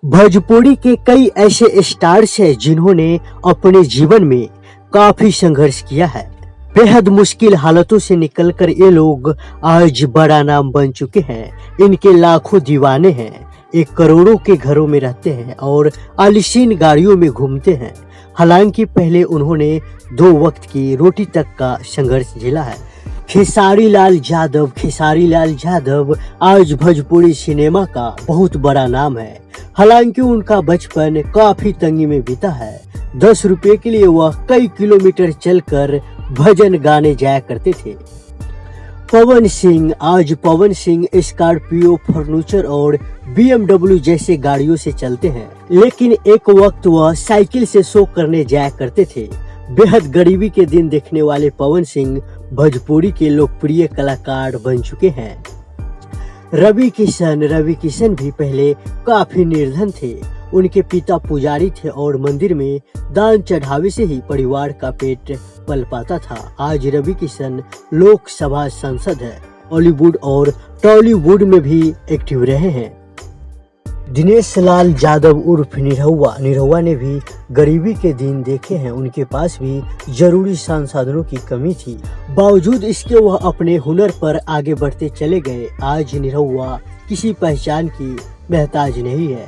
भोजपुरी के कई ऐसे स्टार्स हैं जिन्होंने अपने जीवन में काफी संघर्ष किया है। बेहद मुश्किल हालातों से निकलकर ये लोग आज बड़ा नाम बन चुके हैं। इनके लाखों दीवाने हैं, एक करोड़ों के घरों में रहते हैं और आलीशान गाड़ियों में घूमते हैं। हालांकि पहले उन्होंने 2 वक्त की रोटी तक का संघर्ष झेला है। खेसारी लाल यादव आज भोजपुरी सिनेमा का बहुत बड़ा नाम है। हालांकि उनका बचपन काफी तंगी में बीता है। 10 रुपए के लिए वह कई किलोमीटर चलकर भजन गाने जाया करते थे। पवन सिंह स्कॉर्पियो, फर्नीचर और BMW जैसे गाड़ियों से चलते हैं, लेकिन एक वक्त वह साइकिल से शो करने जाया करते थे। बेहद गरीबी के दिन देखने वाले पवन सिंह भोजपुरी के लोकप्रिय कलाकार बन चुके हैं। रवि किशन भी पहले काफी निर्धन थे। उनके पिता पुजारी थे और मंदिर में दान चढ़ावे से ही परिवार का पेट पल पाता था। आज रवि किशन लोकसभा सांसद है। बॉलीवुड और टॉलीवुड में भी एक्टिव रहे हैं। दिनेश लाल यादव उर्फ निरहुआ ने भी गरीबी के दिन देखे हैं। उनके पास भी जरूरी संसाधनों की कमी थी, बावजूद इसके वह अपने हुनर पर आगे बढ़ते चले गए। आज निरहुआ किसी पहचान की मोहताज नहीं है।